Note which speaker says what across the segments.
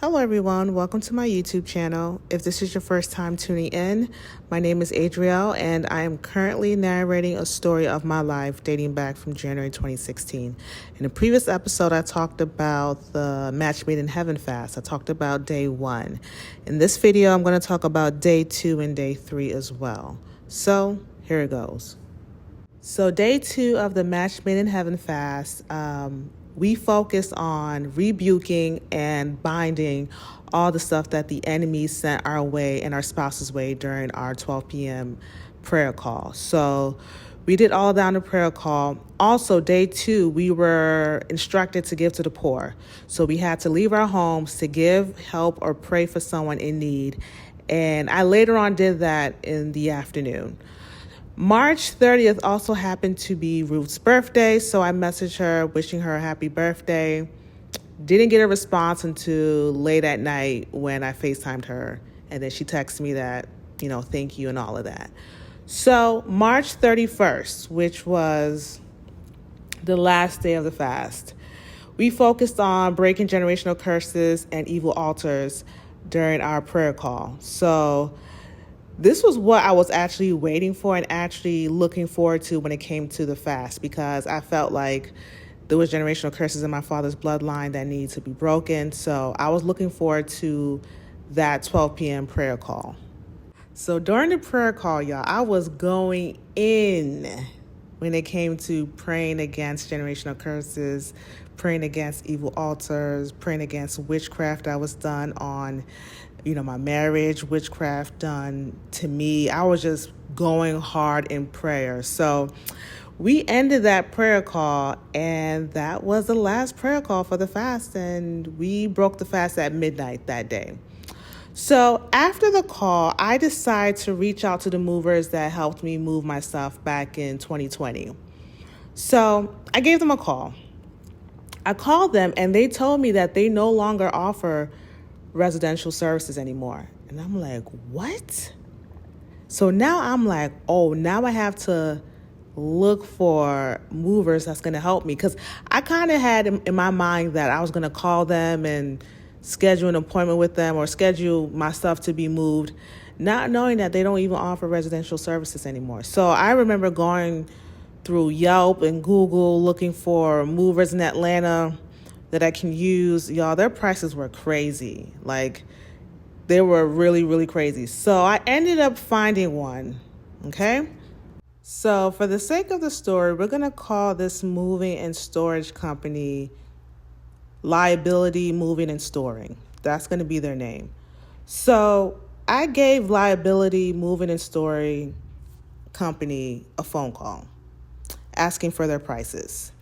Speaker 1: Hello everyone, welcome to my YouTube channel. If this is your first time tuning in, my name is Adrielle and I am currently narrating a story of my life dating back from January 2016. In a previous episode, I talked about the Match Made in Heaven fast. I talked about day 1. In this video, I'm going to talk about day 2 and day 3 as well. So here it goes. So day 2 of the Match Made in Heaven fast, we focused on rebuking and binding all the stuff that the enemy sent our way and our spouse's way during our 12 p.m. prayer call. So we did all down the prayer call. Also, day 2, we were instructed to give to the poor. So we had to leave our homes to give, help, or pray for someone in need. And I later on did that in the afternoon. March 30th also happened to be Ruth's birthday, so I messaged her wishing her a happy birthday. Didn't get a response until late at night when I FaceTimed her, and then she texted me that, thank you and all of that. So March 31st, which was the last day of the fast, we focused on breaking generational curses and evil altars during our prayer call. So this was what I was actually waiting for and actually looking forward to when it came to the fast, because I felt like there was generational curses in my father's bloodline that needed to be broken. So I was looking forward to that 12 p.m. prayer call. So during the prayer call, y'all, I was going in when it came to praying against generational curses, praying against evil altars, praying against witchcraft that was done on my marriage, witchcraft done to me. I was just going hard in prayer. So we ended that prayer call, and that was the last prayer call for the fast, and we broke the fast at midnight that day. So after the call, I decided to reach out to the movers that helped me move my stuff back in 2020. So I gave them a call. I called them, and they told me that they no longer offer residential services anymore. And I'm like, what? So now I'm like, now I have to look for movers that's going to help me, because I kind of had in my mind that I was going to call them and schedule an appointment with them or schedule my stuff to be moved, not knowing that they don't even offer residential services anymore. So I remember going through Yelp and Google looking for movers in Atlanta that I can use. Y'all, their prices were crazy. Like, they were really, really crazy. So I ended up finding one, okay? So for the sake of the story, we're going to call this moving and storage company Liability Moving and Storing. That's going to be their name. So I gave Liability Moving and Storing company a phone call asking for their prices.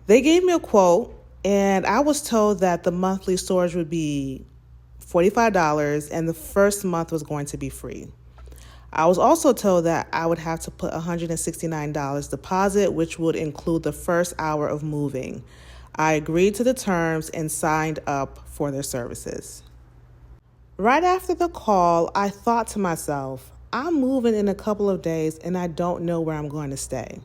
Speaker 1: They gave me a quote, and I was told that the monthly storage would be $45 and the first month was going to be free. I was also told that I would have to put $169 deposit, which would include the first hour of moving. I agreed to the terms and signed up for their services. Right after the call, I thought to myself, I'm moving in a couple of days and I don't know where I'm going to stay.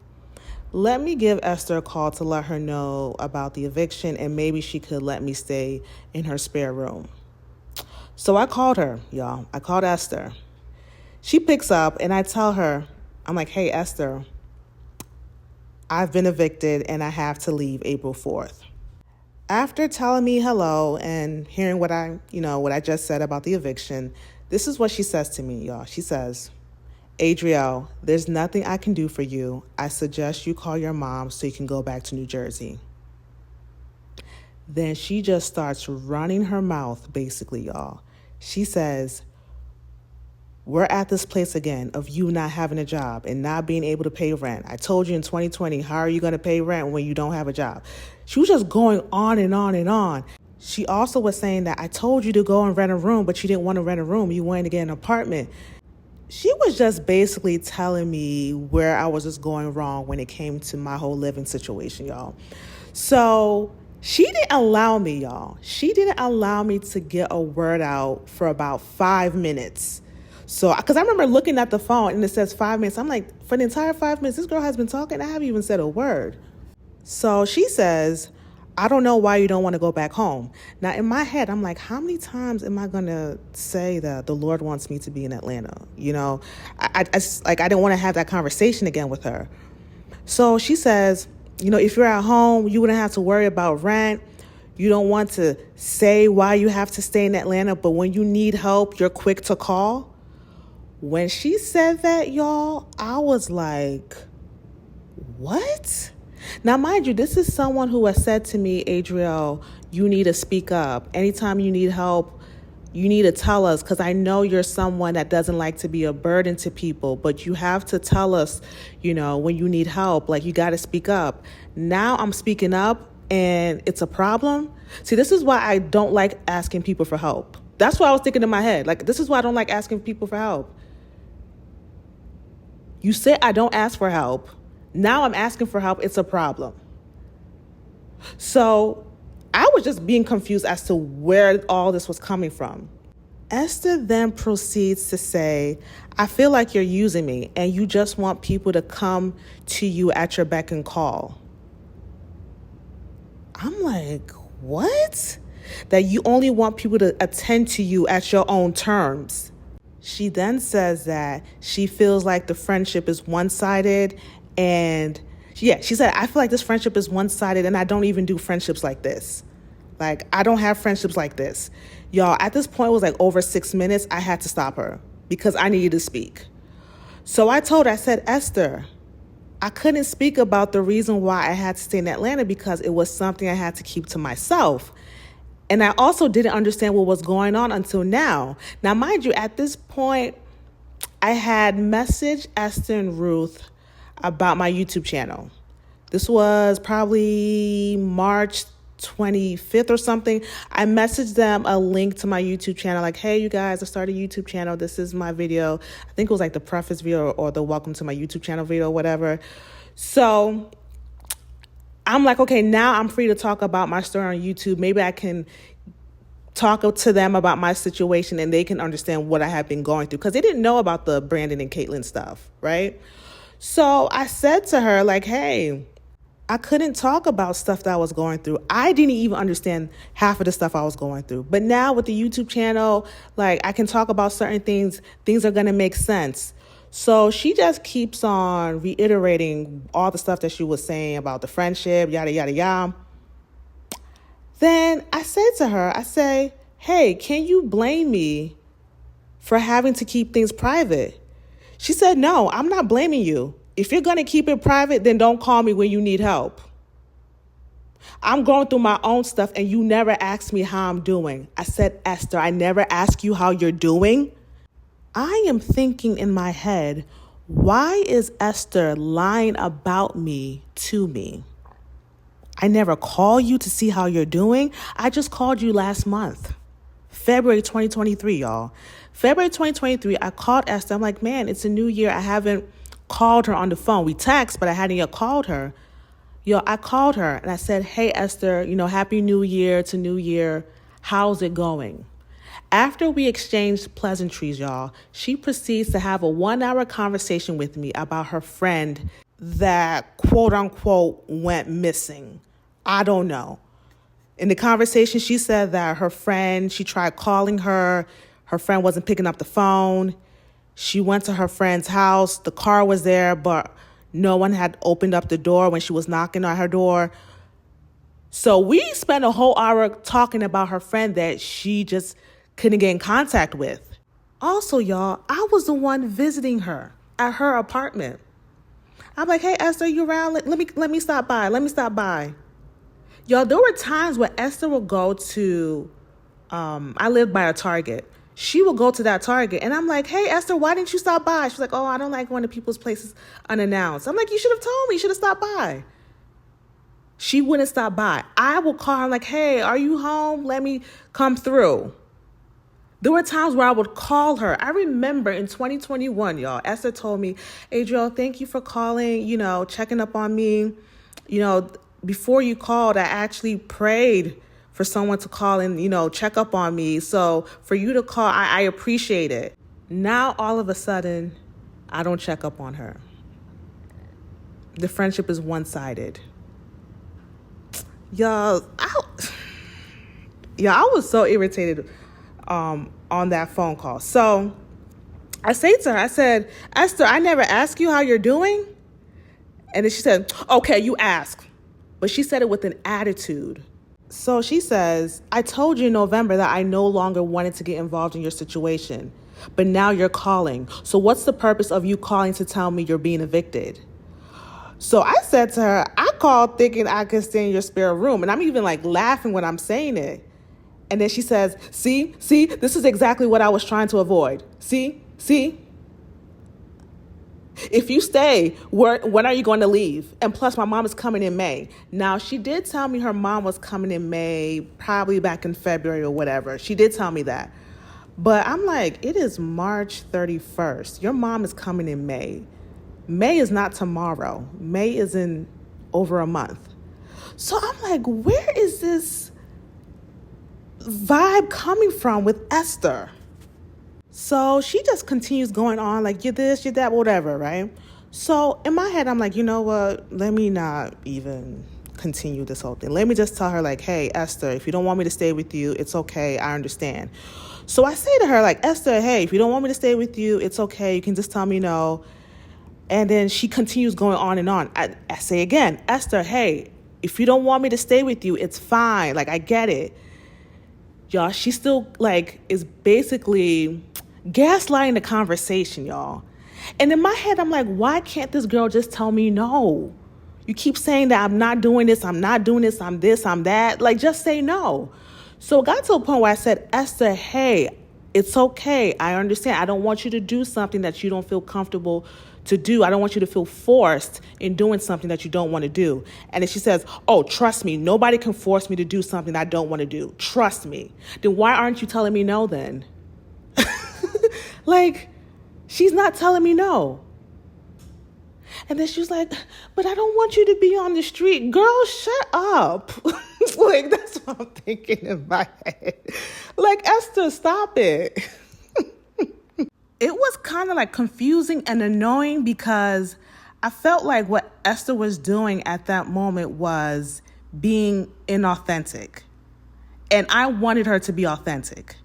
Speaker 1: Let me give Esther a call to let her know about the eviction, and maybe she could let me stay in her spare room. So I called her, y'all. I called Esther. She picks up, and I tell her, I'm like, hey, Esther, I've been evicted and I have to leave April 4th. After telling me hello and hearing what I just said about the eviction, this is what she says to me, y'all. She says, Adrielle, there's nothing I can do for you. I suggest you call your mom so you can go back to New Jersey. Then she just starts running her mouth, basically, y'all. She says, we're at this place again of you not having a job and not being able to pay rent. I told you in 2020, how are you going to pay rent when you don't have a job? She was just going on and on and on. She also was saying that I told you to go and rent a room, but you didn't want to rent a room. You wanted to get an apartment. She was just basically telling me where I was just going wrong when it came to my whole living situation, y'all. So she didn't allow me, y'all. She didn't allow me to get a word out for about 5 minutes. So, because I remember looking at the phone and it says 5 minutes. I'm like, for the entire 5 minutes, this girl has been talking. I haven't even said a word. So she says, I don't know why you don't want to go back home. Now, in my head, I'm like, how many times am I going to say that the Lord wants me to be in Atlanta? I didn't want to have that conversation again with her. So she says, if you're at home, you wouldn't have to worry about rent. You don't want to say why you have to stay in Atlanta, but when you need help, you're quick to call. When she said that, y'all, I was like, what? Now, mind you, this is someone who has said to me, Adriel, you need to speak up. Anytime you need help, you need to tell us, because I know you're someone that doesn't like to be a burden to people, but you have to tell us, when you need help, like you got to speak up. Now I'm speaking up and it's a problem. See, this is why I don't like asking people for help. That's what I was thinking in my head. Like, this is why I don't like asking people for help. You say I don't ask for help. Now I'm asking for help. It's a problem. So I was just being confused as to where all this was coming from. Esther then proceeds to say, I feel like you're using me and you just want people to come to you at your beck and call. I'm like, what? That you only want people to attend to you at your own terms. She then says that she feels like the friendship is one-sided, and she said, I feel like this friendship is one-sided and I don't even do friendships like this. Like, I don't have friendships like this. Y'all, at this point, it was like over 6 minutes. I had to stop her because I needed to speak. So I told her, I said, Esther, I couldn't speak about the reason why I had to stay in Atlanta because it was something I had to keep to myself. And I also didn't understand what was going on until now. Now, mind you, at this point, I had messaged Esther and Ruth about my YouTube channel. This was probably March 25th or something. I messaged them a link to my YouTube channel, like, hey, you guys, I started a YouTube channel. This is my video. I think it was like the preface video or the welcome to my YouTube channel video, whatever. So I'm like, okay, now I'm free to talk about my story on YouTube. Maybe I can talk to them about my situation and they can understand what I have been going through, because they didn't know about the Brandon and Caitlin stuff, right? So I said to her, like, hey, I couldn't talk about stuff that I was going through. I didn't even understand half of the stuff I was going through. But now with the YouTube channel, like, I can talk about certain things. Things are going to make sense. So she just keeps on reiterating all the stuff that she was saying about the friendship, yada, yada, yada. Then I said to her, I say, hey, can you blame me for having to keep things private? She said, no, I'm not blaming you. If you're going to keep it private, then don't call me when you need help. I'm going through my own stuff and you never asked me how I'm doing. I said, Esther, I never asked you how you're doing. I am thinking in my head, why is Esther lying about me to me? I never call you to see how you're doing. I just called you last month, February 2023, y'all. February 2023, I called Esther. I'm like, man, it's a new year. I haven't called her on the phone. We text, but I hadn't yet called her. I called her and I said, hey, Esther, happy new year to new year. How's it going? After we exchanged pleasantries, y'all, she proceeds to have a 1-hour conversation with me about her friend that, quote unquote, went missing. I don't know. In the conversation, she said that her friend, she tried calling her. Her friend wasn't picking up the phone. She went to her friend's house. The car was there, but no one had opened up the door when she was knocking on her door. So we spent a whole hour talking about her friend that she just couldn't get in contact with. Also, y'all, I was the one visiting her at her apartment. I'm like, hey, Esther, you around? Let me stop by. Let me stop by. Y'all, there were times when Esther would go to, I lived by a Target. She would go to that Target. And I'm like, hey, Esther, why didn't you stop by? She's like, oh, I don't like going to people's places unannounced. I'm like, you should have told me. You should have stopped by. She wouldn't stop by. I would call her like, hey, are you home? Let me come through. There were times where I would call her. I remember in 2021, y'all, Esther told me, Adriel, thank you for calling, checking up on me. Before you called, I actually prayed for someone to call and, check up on me. So for you to call, I appreciate it. Now, all of a sudden, I don't check up on her. The friendship is one-sided. Y'all, I was so irritated on that phone call. So I say to her, I said, Esther, I never asked you how you're doing. And then she said, okay, you ask. But she said it with an attitude. So she says, I told you in November that I no longer wanted to get involved in your situation. But now you're calling. So what's the purpose of you calling to tell me you're being evicted? So I said to her, I called thinking I could stay in your spare room. And I'm even like laughing when I'm saying it. And then she says, see, this is exactly what I was trying to avoid. See. If you stay, when are you going to leave? And plus, my mom is coming in May. Now, she did tell me her mom was coming in May, probably back in February or whatever. She did tell me that. But I'm like, it is March 31st. Your mom is coming in May. May is not tomorrow. May is in over a month. So I'm like, where is this vibe coming from with Esther? So she just continues going on like, you're this, you're that, whatever, right? So in my head, I'm like, you know what? Let me not even continue this whole thing. Let me just tell her like, hey, Esther, if you don't want me to stay with you, it's okay. I understand. So I say to her like, Esther, hey, if you don't want me to stay with you, it's okay. You can just tell me no. And then she continues going on and on. I say again, Esther, hey, if you don't want me to stay with you, it's fine. Like, I get it. Y'all, she still like is basically gaslighting the conversation, y'all. And in my head, I'm like, why can't this girl just tell me no? You keep saying that I'm not doing this, I'm not doing this, I'm this, I'm that. Like, just say no. So it got to a point where I said, Esther, hey, it's okay. I understand. I don't want you to do something that you don't feel comfortable to do. I don't want you to feel forced in doing something that you don't want to do. And then she says, oh, trust me. Nobody can force me to do something I don't want to do. Trust me. Then why aren't you telling me no then? Like, she's not telling me no. And then she was like, but I don't want you to be on the street. Girl, shut up. Like, that's what I'm thinking in my head. Like, Esther, stop it. It was kind of like confusing and annoying because I felt like what Esther was doing at that moment was being inauthentic. And I wanted her to be authentic.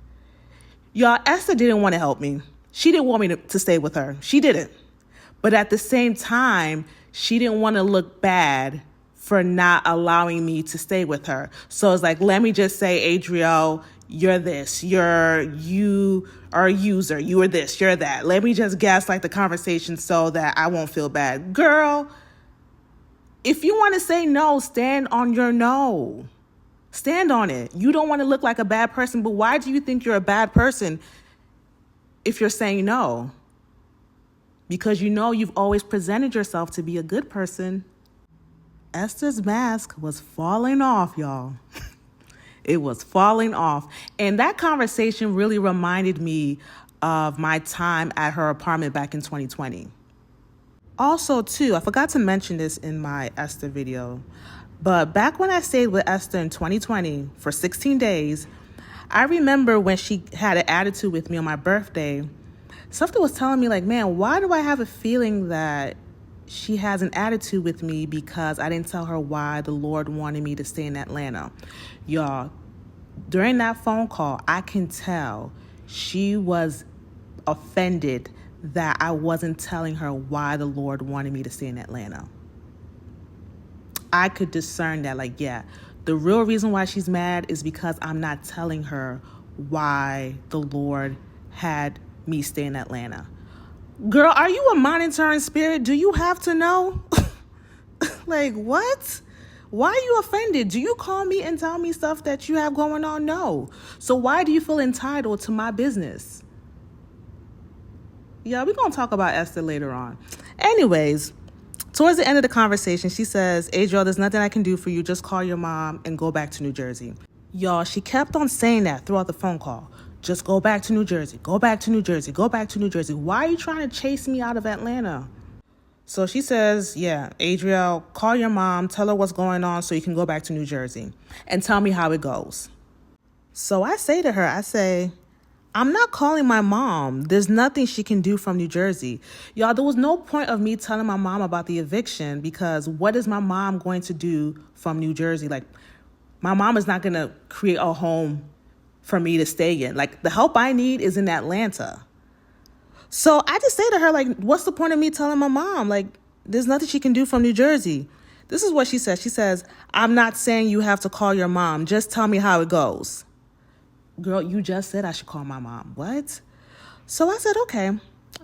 Speaker 1: Y'all, Esther didn't want to help me. She didn't want me to stay with her. She didn't. But at the same time, she didn't want to look bad for not allowing me to stay with her. So it's like, let me just say, Adrielle, you're this, you are a user, you are this, you're that. Let me just gaslight the conversation so that I won't feel bad. Girl, if you want to say no, stand on your no. Stand on it. You don't want to look like a bad person, but why do you think you're a bad person if you're saying no? Because you know you've always presented yourself to be a good person. Esther's mask was falling off, y'all. It was falling off. And that conversation really reminded me of my time at her apartment back in 2020. Also, too, I forgot to mention this in my Esther video, but back when I stayed with Esther in 2020 for 16 days, I remember when she had an attitude with me on my birthday, something was telling me like, man, why do I have a feeling that she has an attitude with me because I didn't tell her why the Lord wanted me to stay in Atlanta? Y'all, during that phone call, I can tell she was offended that I wasn't telling her why the Lord wanted me to stay in Atlanta. I could discern that, like, yeah, the real reason why she's mad is because I'm not telling her why the Lord had me stay in Atlanta. Girl, are you a monitoring spirit? Do you have to know? Like, what? Why are you offended? Do you call me and tell me stuff that you have going on? No. So why do you feel entitled to my business? Yeah, we're going to talk about Esther later on. Anyways, towards the end of the conversation, she says, Adrielle, there's nothing I can do for you. Just call your mom and go back to New Jersey. Y'all, she kept on saying that throughout the phone call. Just go back to New Jersey. Go back to New Jersey. Go back to New Jersey. Why are you trying to chase me out of Atlanta? So she says, yeah, Adrielle, call your mom. Tell her what's going on so you can go back to New Jersey. And tell me how it goes. So I say to her, I say, I'm not calling my mom. There's nothing she can do from New Jersey. Y'all, there was no point of me telling my mom about the eviction because what is my mom going to do from New Jersey? Like, My mom is not going to create a home for me to stay in. Like, the help I need is in Atlanta. So I just say to her, like, what's the point of me telling my mom? Like, there's nothing she can do from New Jersey. This is what she says. She says, I'm not saying you have to call your mom. Just tell me how it goes. Girl, you just said I should call my mom. What? So I said, okay.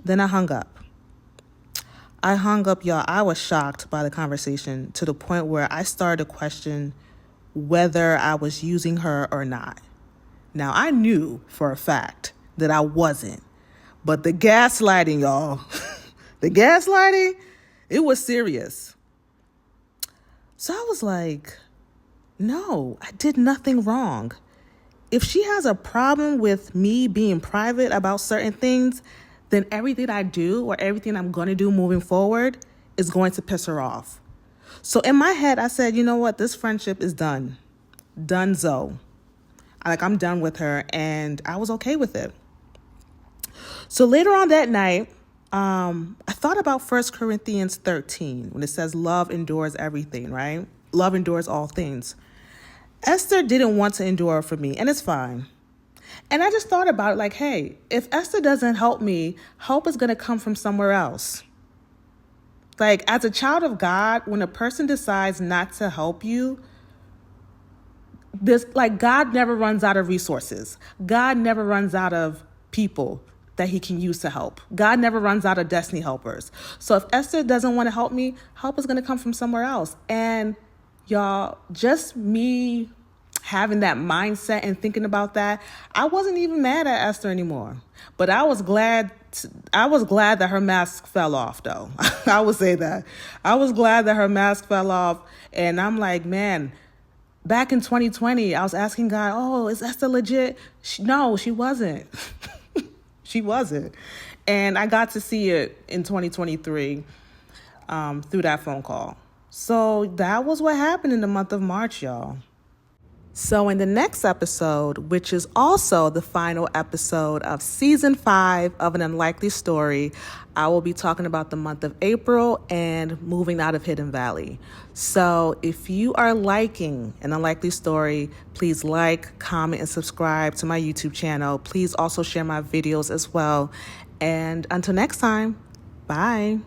Speaker 1: Then I hung up. Y'all. I was shocked by the conversation to the point where I started to question whether I was using her or not. Now, I knew for a fact that I wasn't. But the gaslighting, y'all, the gaslighting, it was serious. So I was like, no, I did nothing wrong. If she has a problem with me being private about certain things, then everything I do or everything I'm going to do moving forward is going to piss her off. So in my head, I said, you know what? This friendship is done. Donezo. I'm done with her, and I was okay with it. So later on that night, I thought about 1 Corinthians 13 when it says love endures everything, right? Love endures all things. Esther didn't want to endure for me, and it's fine. And I just thought about it like, hey, if Esther doesn't help me, help is going to come from somewhere else. Like, as a child of God, when a person decides not to help you, God never runs out of resources. God never runs out of people that he can use to help. God never runs out of destiny helpers. So if Esther doesn't want to help me, help is going to come from somewhere else. And y'all, just me having that mindset and thinking about that, I wasn't even mad at Esther anymore. But I was glad that her mask fell off, though. I would say that. I was glad that her mask fell off. And I'm like, man, back in 2020, I was asking God, oh, is Esther legit? No, she wasn't. She wasn't. And I got to see it in 2023 through that phone call. So that was what happened in the month of March, y'all. So in the next episode, which is also the final episode of season 5 of An Unlikely Story, I will be talking about the month of April and moving out of Hidden Valley. So if you are liking An Unlikely Story, please like, comment, and subscribe to my YouTube channel. Please also share my videos as well. And until next time, bye.